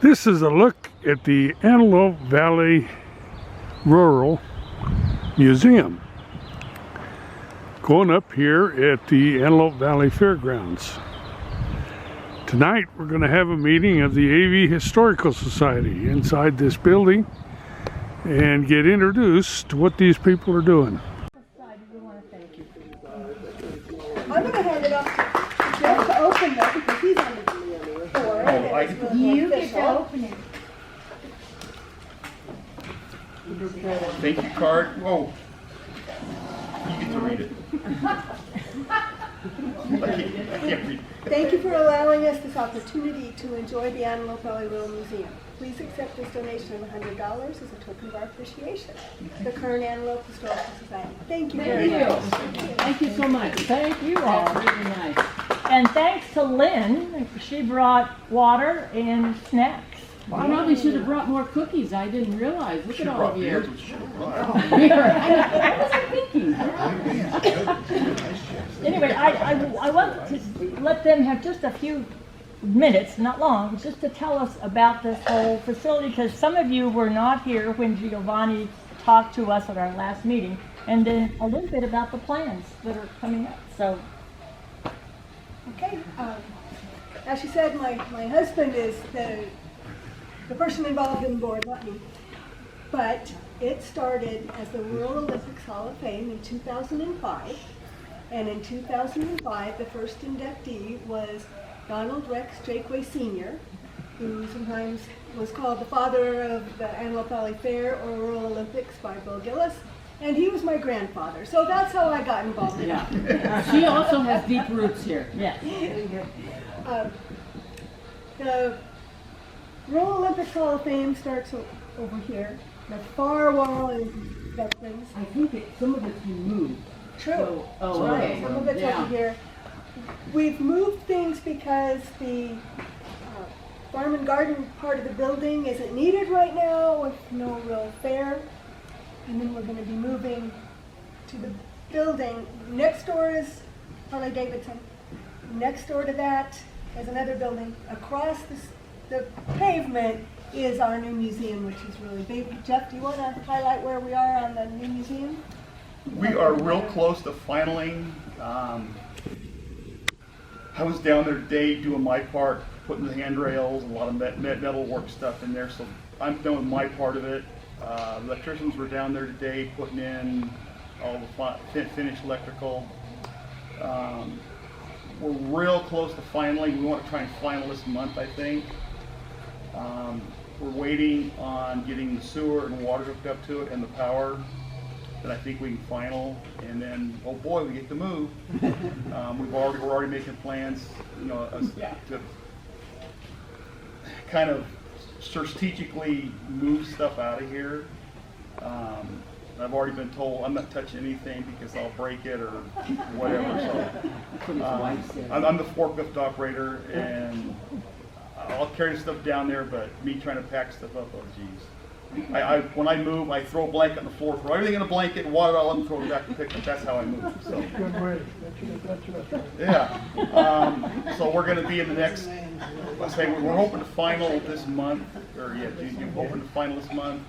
This is a look at the Antelope Valley Rural Museum. Going up here at the Antelope Valley Fairgrounds. Tonight we're going to have a meeting of the AV Historical Society inside this building and get introduced to what these people are doing. I'm going to hand it off to Jeff to open that because he's on the board. You get to open it. Thank you card. Whoa. You get to read it. I can't read. Thank you for allowing us this opportunity to enjoy the Antelope Valley Rural Museum. Please accept this donation of $100 as a token of our appreciation. The KERN Antelope Historical Society. Thank you very much. Thank you so much. Thank you all. That's really nice. And thanks to Lynn. She brought water and snacks. I probably should have brought more cookies. I didn't realize. Look at all of you. I wasn't thinking. Anyway, I want to let them have just a few minutes, not long, just to tell us about this whole facility, because some of you were not here when Giovanni talked to us at our last meeting, and then a little bit about the plans that are coming up. So, Okay. As she said, my husband is the person involved in the board, not me. But it started as the Rural Olympics Hall of Fame in 2005. And in 2005, the first inductee was Donald Rex Jakeway Sr., who sometimes was called the father of the Antelope Valley Fair or Rural Olympics by Bill Gillis. And he was my grandfather. So that's how I got involved in it. Yeah. She also has deep roots here. yes. The Rural Olympics Hall of Fame starts over here. The far wall is veterans. I think some of it's removed. True. So, oh, okay. Some of it's Yeah. over here. We've moved things because the farm and garden part of the building isn't needed right now with no real fair. And then we're going to be moving to the building. Next door is Harley Davidson. Next door to that is another building. Across the pavement is our new museum, which is really big. Jeff, do you want to highlight where we are on the new museum? We are real close to finaling. I was down there today doing my part, putting the handrails, a lot of metal work stuff in there, so I'm done with my part of it. Electricians were down there today putting in all the finished electrical. We're real close to finaling. We want to try and final this month, I think. We're waiting on getting the sewer and water hooked up to it and the power. Then I think we can final, and then oh boy, we get to move. We're already making plans, to kind of strategically move stuff out of here. I've already been told I'm not touching anything because I'll break it or whatever. So I'm the forklift operator, and I'll carry the stuff down there. But me trying to pack stuff up, oh geez. When I move, I throw a blanket on the floor, throw everything in a blanket, water it all up, and throw it back and pick it. That's how I move. So. Good way. Yeah. So we're going to be in the next. Let's say we're hoping to final this month, or yeah, June. We're hoping to final this month.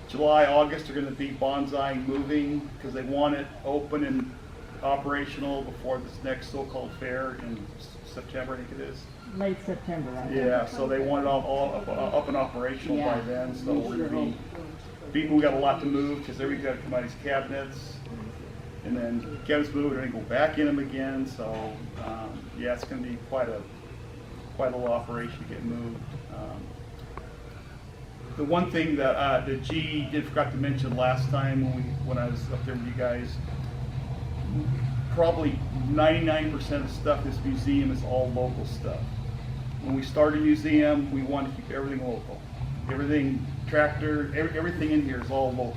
July, August are going to be bonsai moving because they want it open and operational before this next so-called fair in September, I think it is. Late September, right? Yeah, so they want it all up and operational by then. So we're going to be we got a lot to move because everybody's got to come out of these cabinets, and then cabinets move and then go back in them again. So yeah, it's going to be quite a little operation to get moved. The one thing that the G forgot to mention last time when I was up there with you guys, probably 99% of stuff in this museum is all local stuff. When we started a museum, we wanted to keep everything local. Everything, tractor, everything in here is all local.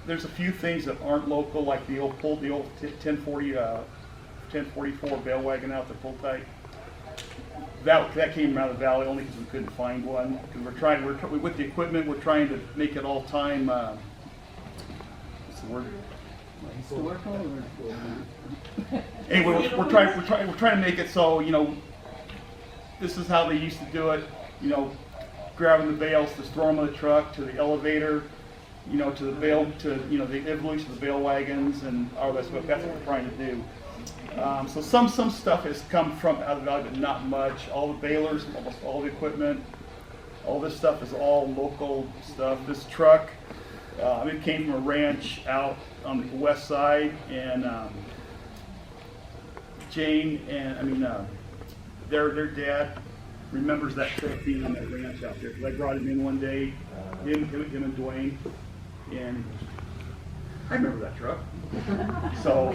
There's a few things that aren't local, like the old 1044 bale wagon out there, full type. That came out of the valley only because we couldn't find one. Because with the equipment, we're trying to make it all time. What's the word? Historical. Anyway, we're trying to make it so this is how they used to do it, you know, grabbing the bales, just throw them on the truck to the elevator, you know, to the bale, to, you know, the evolution of the bale wagons, and all that's what we're trying to do. So some stuff has come from out of the valley, but not much. All the balers, almost all the equipment, all this stuff is all local stuff. This truck, it came from a ranch out on the west side, and Jane and their dad remembers that truck being on that ranch out there. Because I brought him in one day, him and Dwayne, and I remember that truck. So.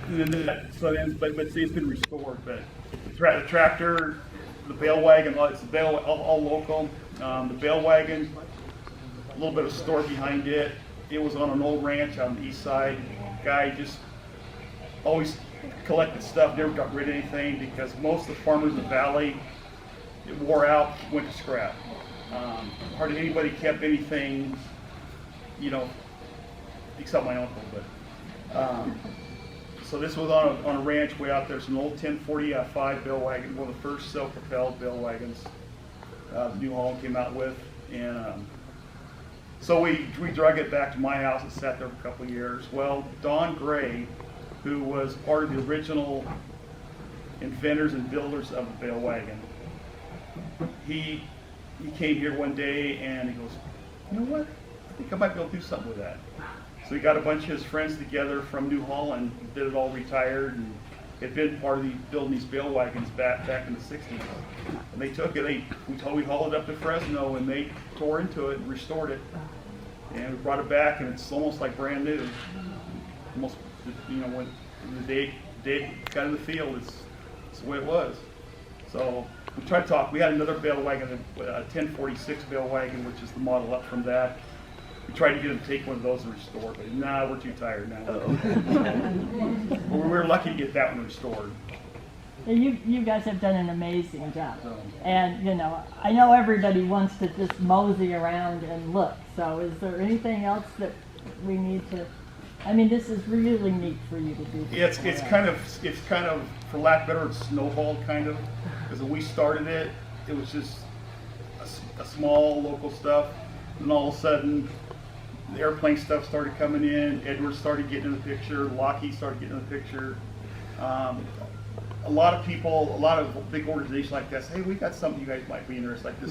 But see, it's been restored. But the tractor, the bale wagon, it's the bale, all local. The bale wagon, a little bit of store behind it. It was on an old ranch on the east side. Guy just always collected stuff, never got rid of anything, because most of the farmers in the valley, it wore out, went to scrap. Hardly anybody kept anything, you know, except my uncle. But so this was on a ranch way out there. It's an old 1045 bale wagon, one of the first self-propelled bale wagons New Holland came out with. And so we drug it back to my house. It sat there for a couple of years. Well, Don Gray, who was part of the original inventors and builders of the bale wagon, he came here one day and he goes, you know what? I think I might be able to do something with that. So he got a bunch of his friends together from New Holland, did it all retired, and had been part of building these bale wagons back in the 60s. And they took it, we hauled it up to Fresno, and they tore into it and restored it. And we brought it back, and it's almost like brand new. Almost, you know, when the day it got in the field, it's the way it was. So we tried to talk. We had another bale wagon, a 1046 bale wagon, which is the model up from that. We tried to get him to take one of those and restore, but nah, we're too tired now. But we were lucky to get that one restored. You guys have done an amazing job. And, you know, I know everybody wants to just mosey around and look. So is there anything else that we need to, I mean, this is really neat for you to do. It's kind of, for lack of better word, snowballed kind of. Because when we started it, it was just a small local stuff. And all of a sudden, the airplane stuff started coming in. Edwards started getting in the picture. Lockheed started getting in the picture. A lot of people, a lot of big organizations like that say, hey, we got something you guys might be interested in, like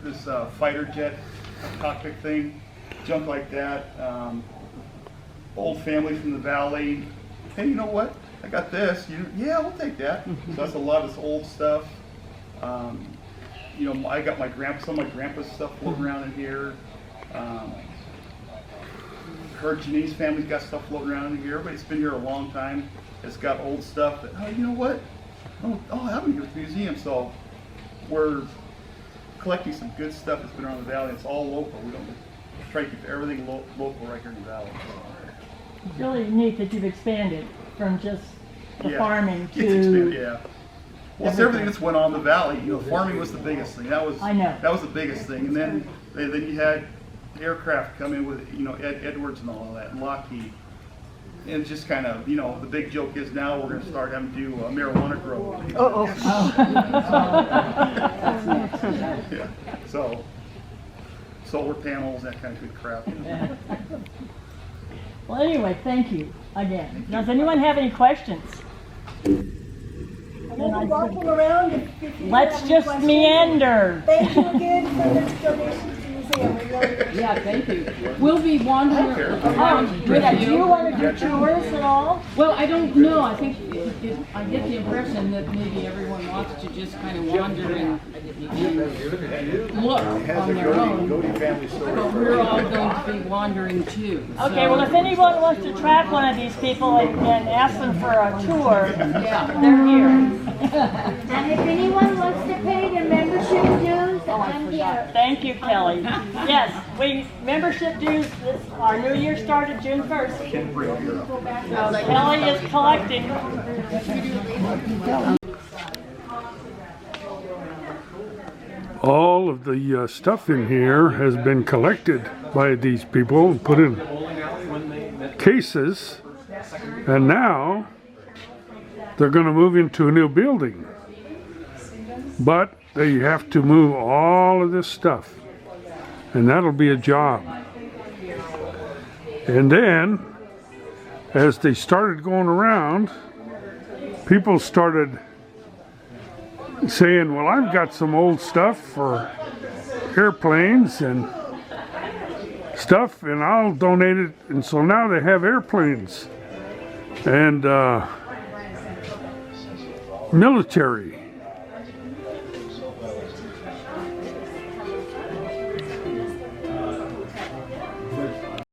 this fighter jet cockpit thing, junk like that. Old family from the valley. Hey, you know what? I got this. Yeah, we'll take that. So that's a lot of this old stuff. You know, I got some of my grandpa's stuff floating around in here. Her Janine's family's got stuff floating around in here. Everybody's been here a long time. It's got old stuff that, oh, you know what? Oh, I'm gonna go to the museum. So we're collecting some good stuff that's been around the valley. It's all local. We don't try to keep everything local right here in the valley. It's really neat that you've expanded from just the farming to. It's expanded, yeah. Well, it's everything that's went on in the valley. You know, farming was the biggest thing. That was the biggest thing. And then you had aircraft come in with, you know, Edwards and all of that, and Lockheed. And just kind of, you know, the big joke is now we're going to start having to do marijuana grow. Yeah. So solar panels, that kind of good crap. You know. Well, anyway, thank you again. Does anyone have any questions? Walking around, if you Let's have just any questions. meander. Thank you again for this donation to the museum. We really appreciate it. Yeah, thank you. We'll be wandering around with Do you you. want to do tours at all? Well, I don't know. I think I get the impression that maybe everyone wants to just kind of wander and look on their own. But we're all going to be wandering too. Okay, well, if anyone wants to track one of these people and ask them for a tour, they're here. And if anyone wants to pay their membership dues, I'm here. Thank you, Kelly. Yes, membership dues, our new year started June 1st. So Kelly is collecting. All of the stuff in here has been collected by these people and put in cases, and now they're going to move into a new building. But they have to move all of this stuff, and that'll be a job. And then, as they started going around, people started saying, well, I've got some old stuff for airplanes and stuff, and I'll donate it. And so now they have airplanes and military